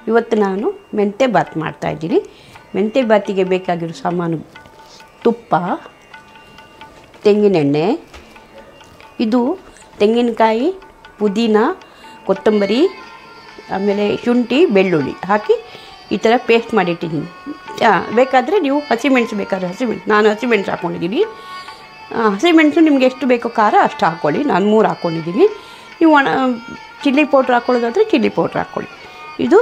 ಇವತ್ತು ನಾನು ಮೆಂತ್ಯ ಬಾತ್ ಮಾಡ್ತಾಯಿದ್ದೀನಿ. ಮೆಂತ್ಯ ಬಾತಿಗೆ ಬೇಕಾಗಿರೋ ಸಾಮಾನು ತುಪ್ಪ, ತೆಂಗಿನೆಣ್ಣೆ, ಇದು ತೆಂಗಿನಕಾಯಿ, ಪುದೀನ, ಕೊತ್ತಂಬರಿ, ಆಮೇಲೆ ಶುಂಠಿ, ಬೆಳ್ಳುಳ್ಳಿ ಹಾಕಿ ಈ ಥರ ಪೇಸ್ಟ್ ಮಾಡಿಟ್ಟಿದ್ದೀನಿ. ಬೇಕಾದರೆ ನೀವು ಹಸಿಮೆಣಸು ಬೇಕಾದ್ರೆ ನಾನು ಹಸಿಮೆಣಸು ಹಾಕ್ಕೊಂಡಿದ್ದೀನಿ. ಹಸಿಮೆಣಸು ನಿಮ್ಗೆ ಎಷ್ಟು ಬೇಕೋ ಖಾರ ಅಷ್ಟು ಹಾಕ್ಕೊಳ್ಳಿ. ನಾನು 3 ಹಾಕ್ಕೊಂಡಿದ್ದೀನಿ. ನೀವು ಚಿಲ್ಲಿ ಪೌಡ್ರ್ ಹಾಕ್ಕೊಳ್ಳೋದಾದರೆ ಚಿಲ್ಲಿ ಪೌಡ್ರ್ ಹಾಕ್ಕೊಳ್ಳಿ. ಇದು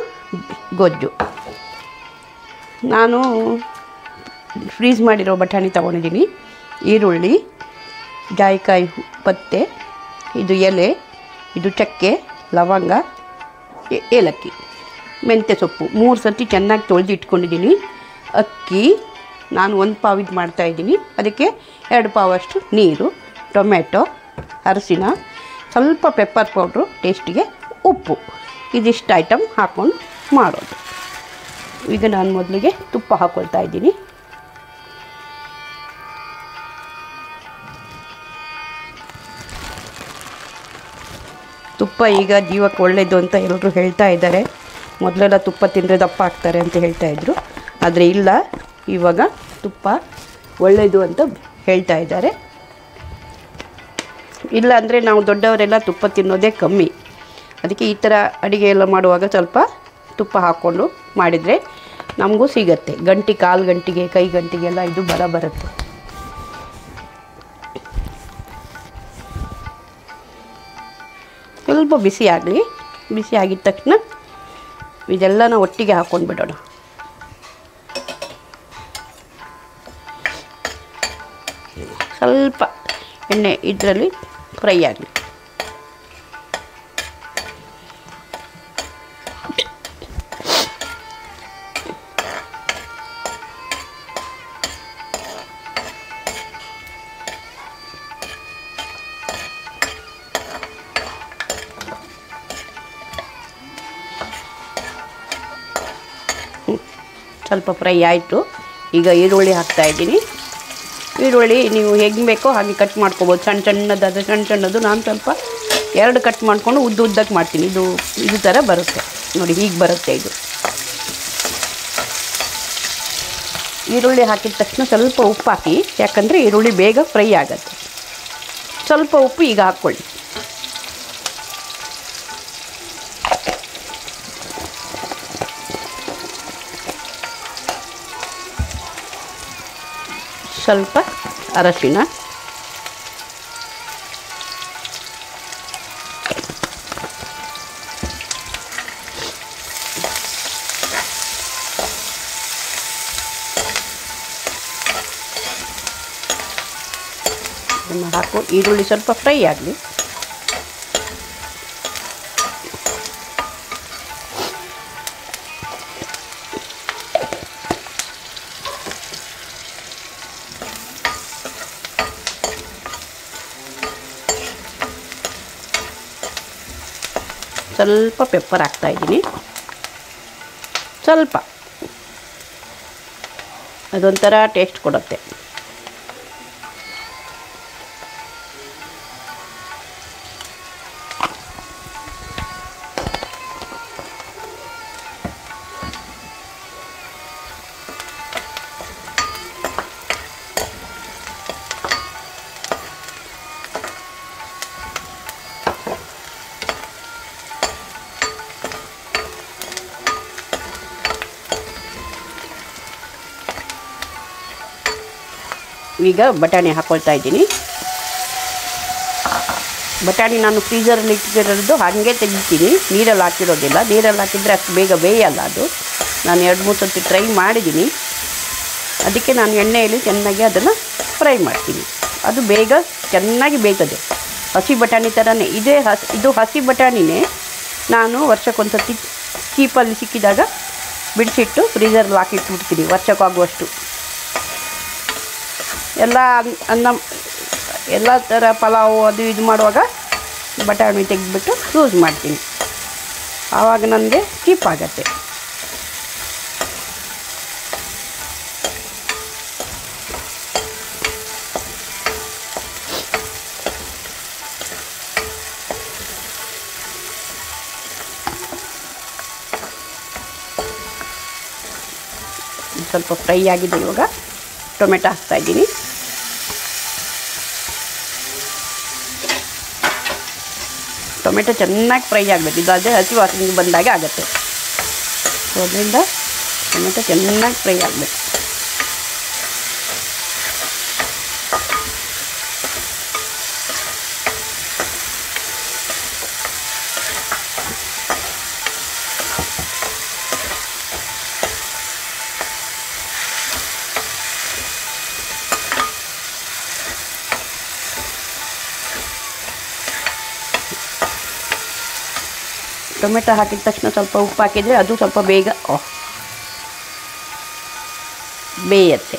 ಗೊಜ್ಜು. ನಾನು ಫ್ರೀಸ್ ಮಾಡಿರೋ ಬಟಾಣಿ ತೊಗೊಂಡಿದ್ದೀನಿ. ಈರುಳ್ಳಿ, ಜಾಯಿಕಾಯಿ ಪತ್ತೆ, ಇದು ಎಲೆ, ಇದು ಚಕ್ಕೆ, ಲವಂಗ, ಏಲಕ್ಕಿ, ಮೆಂತ್ಯ ಸೊಪ್ಪು 3 ಸರ್ತಿ ಚೆನ್ನಾಗಿ ತೊಳೆದು ಇಟ್ಕೊಂಡಿದ್ದೀನಿ. ಅಕ್ಕಿ ನಾನು 1 ಪಾವ್ ಇದು ಮಾಡ್ತಾಯಿದ್ದೀನಿ. ಅದಕ್ಕೆ 2 ಪಾವಷ್ಟು ನೀರು, ಟೊಮೆಟೊ, ಅರಸಿನ, ಸ್ವಲ್ಪ ಪೆಪ್ಪರ್ ಪೌಡ್ರು ಟೇಸ್ಟಿಗೆ, ಉಪ್ಪು, ಇದಿಷ್ಟು ಐಟಮ್ ಹಾಕ್ಕೊಂಡು ಮಾಡೋದು. ಈಗ ನಾನು ಮೊದಲಿಗೆ ತುಪ್ಪ ಹಾಕ್ಕೊಳ್ತಾ ಇದ್ದೀನಿ. ತುಪ್ಪ ಈಗ ಜೀವಕ್ಕೆ ಒಳ್ಳೆಯದು ಅಂತ ಎಲ್ಲರೂ ಹೇಳ್ತಾ ಇದ್ದಾರೆ. ಮೊದಲೆಲ್ಲ ತುಪ್ಪ ತಿಂದರೆ ದಪ್ಪ ಆಗ್ತಾರೆ ಅಂತ ಹೇಳ್ತಾಯಿದ್ರು. ಆದರೆ ಇಲ್ಲ, ಇವಾಗ ತುಪ್ಪ ಒಳ್ಳೆಯದು ಅಂತ ಹೇಳ್ತಾ ಇದ್ದಾರೆ. ಇಲ್ಲ ಅಂದರೆ ನಾವು ದೊಡ್ಡವರೆಲ್ಲ ತುಪ್ಪ ತಿನ್ನೋದೇ ಕಮ್ಮಿ. ಅದಕ್ಕೆ ಈ ಥರ ಅಡುಗೆ ಎಲ್ಲ ಮಾಡುವಾಗ ಸ್ವಲ್ಪ ತುಪ್ಪ ಹಾಕ್ಕೊಂಡು ಮಾಡಿದರೆ ನಮಗೂ ಸಿಗತ್ತೆ. ಗಂಟೆ, ಕಾಲು ಗಂಟೆಗೆ, ಕೈ ಗಂಟೆಗೆಲ್ಲ ಇದು ಬರುತ್ತೆ. ಸ್ವಲ್ಪ ಬಿಸಿ ಆಗಲಿ. ಬಿಸಿ ಆಗಿದ ತಕ್ಷಣ ಇದೆಲ್ಲನ ಒಟ್ಟಿಗೆ ಹಾಕ್ಕೊಂಡು ಬಿಡೋಣ. ಸ್ವಲ್ಪ ಎಣ್ಣೆ ಇದರಲ್ಲಿ ಫ್ರೈ ಆಗಲಿ. ಸ್ವಲ್ಪ ಫ್ರೈ ಆಯಿತು. ಈಗ ಈರುಳ್ಳಿ ಹಾಕ್ತಾಯಿದ್ದೀನಿ. ಈರುಳ್ಳಿ ನೀವು ಹೇಗೆ ಬೇಕೋ ಹಾಗೆ ಕಟ್ ಮಾಡ್ಕೊಬೋದು. ಸಣ್ಣ ಸಣ್ಣದು ನಾನು ಸ್ವಲ್ಪ 2 ಕಟ್ ಮಾಡಿಕೊಂಡು ಉದ್ದಕ್ಕೆ ಮಾಡ್ತೀನಿ. ಇದು ಥರ ಬರುತ್ತೆ ನೋಡಿ, ಹೀಗೆ ಬರುತ್ತೆ ಇದು. ಈರುಳ್ಳಿ ಹಾಕಿದ ತಕ್ಷಣ ಸ್ವಲ್ಪ ಉಪ್ಪು ಹಾಕಿ, ಯಾಕಂದರೆ ಈರುಳ್ಳಿ ಬೇಗ ಫ್ರೈ ಆಗುತ್ತೆ. ಸ್ವಲ್ಪ ಉಪ್ಪು ಈಗ ಹಾಕ್ಕೊಳ್ಳಿ. ಸ್ವಲ್ಪ ಅರಶಿನ, ಇದನ್ನು ಹಾಕು. ಈರುಳ್ಳಿ ಸ್ವಲ್ಪ ಫ್ರೈ ಆಗಲಿ. ಸ್ವಲ್ಪ ಪೆಪ್ಪರ್ ಹಾಕ್ತಾಯಿದ್ದೀನಿ. ಸ್ವಲ್ಪ ಅದೊಂಥರ ಟೇಸ್ಟ್ ಕೊಡುತ್ತೆ. ಈಗ ಬಟಾಣಿ ಹಾಕ್ಕೊಳ್ತಾ ಇದ್ದೀನಿ. ಬಟಾಣಿ ನಾನು ಫ್ರೀಜರಲ್ಲಿ ಇಟ್ಟಿರೋದು ಹಾಗೆ ತೆಗಿತೀನಿ, ನೀರಲ್ಲಿ ಹಾಕಿರೋದಿಲ್ಲ. ನೀರಲ್ಲಿ ಹಾಕಿದರೆ ಅಷ್ಟು ಬೇಗ ಬೇಯಲ್ಲ ಅದು. ನಾನು 2-3 ಸರ್ತಿ ಟ್ರೈ ಮಾಡಿದ್ದೀನಿ. ಅದಕ್ಕೆ ನಾನು ಎಣ್ಣೆಯಲ್ಲಿ ಚೆನ್ನಾಗಿ ಅದನ್ನು ಫ್ರೈ ಮಾಡ್ತೀನಿ. ಅದು ಬೇಗ ಚೆನ್ನಾಗಿ ಬೇಯ್ತದೆ. ಹಸಿ ಬಟಾಣಿ ಥರನೇ ಇದು ಹಸಿ ಬಟಾಣಿನೇ. ನಾನು ವರ್ಷಕ್ಕೊಂದು ಸರ್ತಿ ಚೀಪಲ್ಲಿ ಸಿಕ್ಕಿದಾಗ ಬಿಡಿಸಿಟ್ಟು ಫ್ರೀಜರಲ್ಲಿ ಹಾಕಿಟ್ಬಿಡ್ತೀನಿ ವರ್ಷಕ್ಕಾಗುವಷ್ಟು. ಎಲ್ಲ ಥರ ಪಲಾವು ಅದು ಇದು ಮಾಡುವಾಗ ಬಟಾಣಿ ತೆಗೆದುಬಿಟ್ಟು ಯೂಸ್ ಮಾಡ್ತೀನಿ. ಆವಾಗ ನನಗೆ ಚೀಪ್ ಆಗುತ್ತೆ. ಸ್ವಲ್ಪ ಫ್ರೈ ಆಗಿದೆ. ಇವಾಗ ಟೊಮೆಟೊ ಹಾಕ್ತಾಯಿದ್ದೀನಿ. ಟೊಮೆಟೊ ಚೆನ್ನಾಗಿ ಫ್ರೈ ಆಗಬೇಕು. ಇದಾದರೆ ಹಸಿ ವಾಸನೆ ಬಂದಾಗೆ ಆಗುತ್ತೆ. ಸೊ ಅದರಿಂದ ಟೊಮೆಟೊ ಚೆನ್ನಾಗಿ ಫ್ರೈ ಆಗಬೇಕು. ಟೊಮೆಟೊ ಹಾಕಿದ ತಕ್ಷಣ ಸ್ವಲ್ಪ ಉಪ್ಪು ಹಾಕಿದರೆ ಅದು ಸ್ವಲ್ಪ ಬೇಗ ಬೇಯುತ್ತೆ.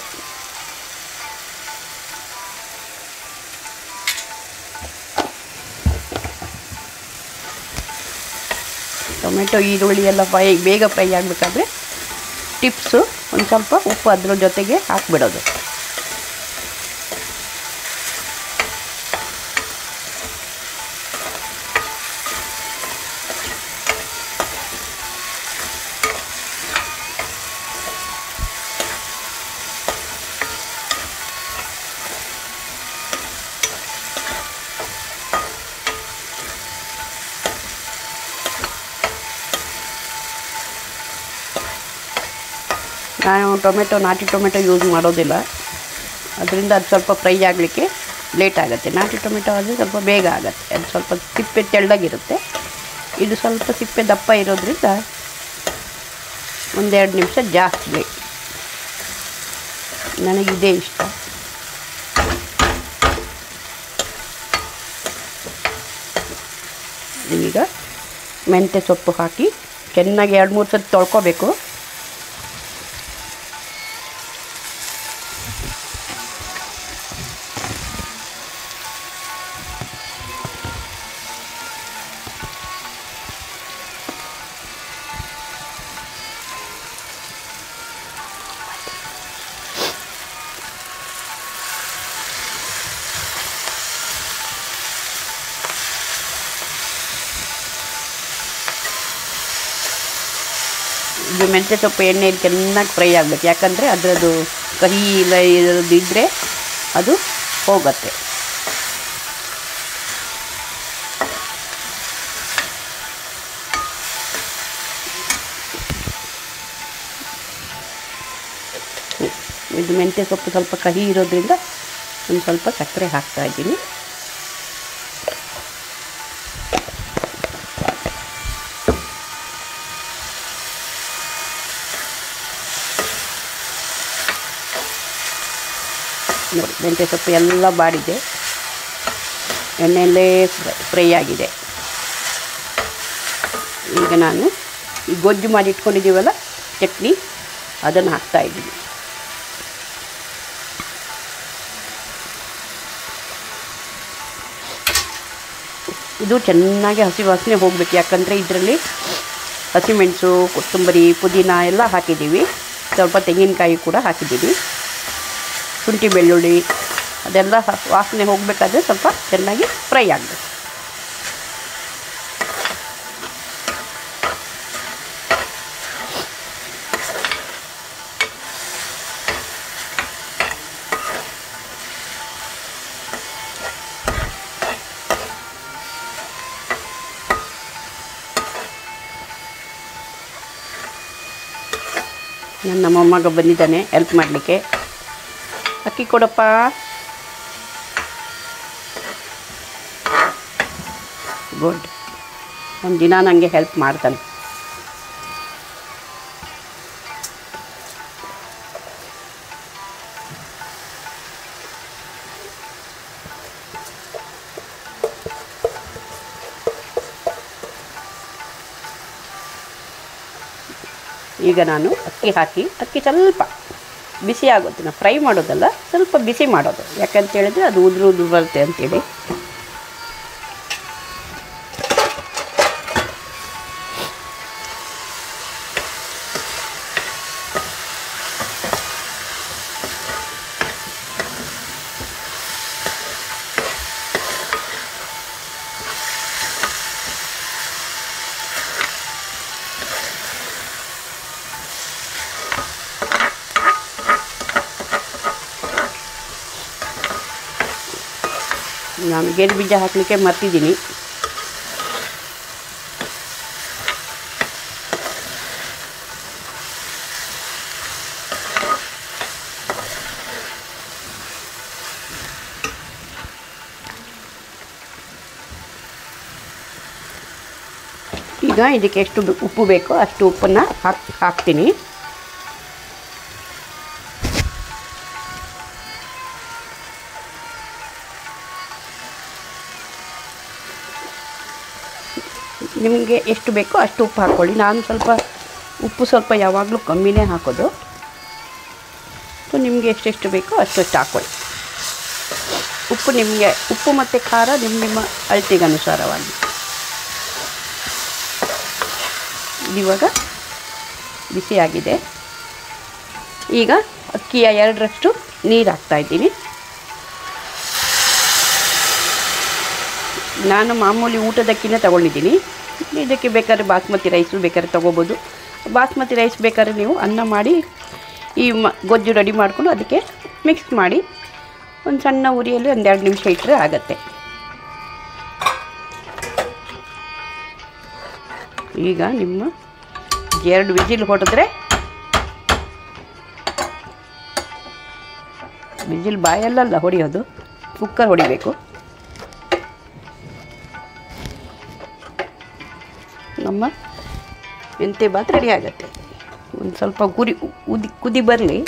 ಟೊಮೆಟೊ ಈರುಳ್ಳಿ ಎಲ್ಲ ಬೇಗ ಫ್ರೈ ಆಗಬೇಕಾದ್ರೆ ಟಿಪ್ಸು ಒಂದು ಸ್ವಲ್ಪ ಉಪ್ಪು ಅದ್ರ ಜೊತೆಗೆ ಹಾಕಿಬಿಡೋದು. ನಾನು ನಾಟಿ ಟೊಮೆಟೊ ಯೂಸ್ ಮಾಡೋದಿಲ್ಲ. ಅದರಿಂದ ಅದು ಸ್ವಲ್ಪ ಫ್ರೈ ಆಗಲಿಕ್ಕೆ ಲೇಟ್ ಆಗುತ್ತೆ. ನಾಟಿ ಟೊಮೆಟೊ ಆದರೆ ಸ್ವಲ್ಪ ಬೇಗ ಆಗುತ್ತೆ. ಅದು ಸ್ವಲ್ಪ ಸಿಪ್ಪೆ ತೆಳ್ಳಗಿರುತ್ತೆ. ಇದು ಸ್ವಲ್ಪ ಸಿಪ್ಪೆ ದಪ್ಪ ಇರೋದ್ರಿಂದ 1-2 ನಿಮಿಷ ಜಾಸ್ತಿ ಬೇಕು. ನನಗಿದೇ ಇಷ್ಟ. ಈಗ ಮೆಂತ್ಯ ಸೊಪ್ಪು ಹಾಕಿ ಚೆನ್ನಾಗಿ 2-3 ಸತಿ ತೊಳ್ಕೊಬೇಕು. ಇದು ಮೆಂತ್ಯ ಸೊಪ್ಪು ಎಣ್ಣೆಯಲ್ಲಿ ಚೆನ್ನಾಗಿ ಫ್ರೈ ಆಗಬೇಕು. ಯಾಕಂದರೆ ಅದರದ್ದು ಕಹಿ ಇಲ್ಲ ಇರೋದು ಇದ್ದರೆ ಅದು ಹೋಗುತ್ತೆ. ಇದು ಮೆಂತ್ಯ ಸೊಪ್ಪು ಸ್ವಲ್ಪ ಕಹಿ ಇರೋದ್ರಿಂದ ಒಂದು ಸ್ವಲ್ಪ ಸಕ್ಕರೆ ಹಾಕ್ತಾಯಿದ್ದೀನಿ. ನೋಡಿ, ಮೆಂತ್ಯ ಸೊಪ್ಪು ಎಲ್ಲ ಬಾಡಿದೆ, ಎಣ್ಣೆಯಲ್ಲೇ ಫ್ರೈ ಆಗಿದೆ. ಈಗ ನಾನು ಈ ಗೊಜ್ಜು ಮಾಡಿ ಇಟ್ಕೊಂಡಿದ್ದೀವಲ್ಲ ಚಟ್ನಿ, ಅದನ್ನು ಹಾಕ್ತಾಯಿದ್ದೀನಿ. ಇದು ಚೆನ್ನಾಗಿ ಹಸಿ ವಾಸನೆ ಹೋಗಬೇಕು. ಯಾಕಂದರೆ ಇದರಲ್ಲಿ ಹಸಿಮೆಣಸು, ಕೊತ್ತಂಬರಿ, ಪುದೀನ ಎಲ್ಲ ಹಾಕಿದ್ದೀವಿ. ಸ್ವಲ್ಪ ತೆಂಗಿನಕಾಯಿ ಕೂಡ ಹಾಕಿದ್ದೀವಿ. ಶುಂಠಿ ಬೆಳ್ಳುಳ್ಳಿ ಅದೆಲ್ಲ ವಾಸನೆ ಹೋಗಬೇಕಾದ್ರೆ ಸ್ವಲ್ಪ ಚೆನ್ನಾಗಿ ಫ್ರೈ ಆಗಬೇಕು. ನನ್ನ ಮೊಮ್ಮಗ ಬಂದಿದ್ದಾನೆ ಹೆಲ್ಪ್ ಮಾಡಲಿಕ್ಕೆ. ಅಕ್ಕಿ ಕೊಡಪ್ಪ. ಗುಡ್. ಒಂದು ದಿನ ನನಗೆ ಹೆಲ್ಪ್ ಮಾಡ್ತಾನೆ. ಈಗ ನಾನು ಅಕ್ಕಿ ಹಾಕಿ, ಅಕ್ಕಿ ಸ್ವಲ್ಪ ಬಿಸಿ ಆಗುತ್ತೆ. ನಾವು ಫ್ರೈ ಮಾಡೋದಲ್ಲ, ಸ್ವಲ್ಪ ಬಿಸಿ ಮಾಡೋದು. ಯಾಕಂತ ಹೇಳಿದ್ರೆ ಅದು ಉದುರು ಬರುತ್ತೆ ಅಂತೇಳಿ. ನಾನು ಗೇರು ಬೀಜ ಹಾಕಲಿಕ್ಕೆ ಮರ್ತಿದ್ದೀನಿ. ಈಗ ಇದಕ್ಕೆ ಎಷ್ಟು ಉಪ್ಪು ಬೇಕೋ ಅಷ್ಟು ಉಪ್ಪನ್ನು ಹಾಕ್ತೀನಿ. ನಿಮಗೆ ಎಷ್ಟು ಬೇಕೋ ಅಷ್ಟು ಉಪ್ಪು ಹಾಕ್ಕೊಳ್ಳಿ. ನಾನು ಉಪ್ಪು ಯಾವಾಗಲೂ ಕಮ್ಮಿನೇ ಹಾಕೋದು. ಸೊ ನಿಮಗೆ ಎಷ್ಟೆಷ್ಟು ಬೇಕೋ ಅಷ್ಟು ಹಾಕ್ಕೊಳ್ಳಿ. ಉಪ್ಪು ಮತ್ತು ಖಾರ ನಿಮ್ಮ ಅಳತೆಗೆ ಅನುಸಾರವಾಗಿ. ಇವಾಗ ಬಿಸಿಯಾಗಿದೆ. ಈಗ ಅಕ್ಕಿಯ 2ರಷ್ಟು ನೀರು ಹಾಕ್ತಾಯಿದ್ದೀನಿ. ನಾನು ಮಾಮೂಲಿ ಊಟದಕ್ಕಿನೇ ತಗೊಂಡಿದ್ದೀನಿ. ಇದಕ್ಕೆ ಬೇಕಾದ್ರೆ ಬಾಸ್ಮತಿ ರೈಸು ಬೇಕಾದ್ರೆ ತೊಗೋಬೋದು. ಬಾಸ್ಮತಿ ರೈಸ್ ಬೇಕಾದ್ರೆ ನೀವು ಅನ್ನ ಮಾಡಿ ಈ ಗೊಜ್ಜು ರೆಡಿ ಮಾಡಿಕೊಂಡು ಅದಕ್ಕೆ ಮಿಕ್ಸ್ ಮಾಡಿ ಒಂದು ಸಣ್ಣ ಉರಿಯಲ್ಲಿ 1-2 ನಿಮಿಷ ಇಟ್ಟರೆ ಆಗುತ್ತೆ. ಈಗ ನಿಮ್ಮ 2 ವಿಜಿಲ್ ಹೊಡೆದ್ರೆ, ವಿಜಿಲ್ ಬಾಯಲ್ಲ ಹೊಡೆಯೋದು, ಕುಕ್ಕರ್ ಹೊಡಿಬೇಕು. ನಮ್ಮ ಮೆಂತ್ಯ ಭಾತ್ ರೆಡಿ ಆಗುತ್ತೆ. ಒಂದು ಸ್ವಲ್ಪ ಕುದಿ ಬರಲಿ.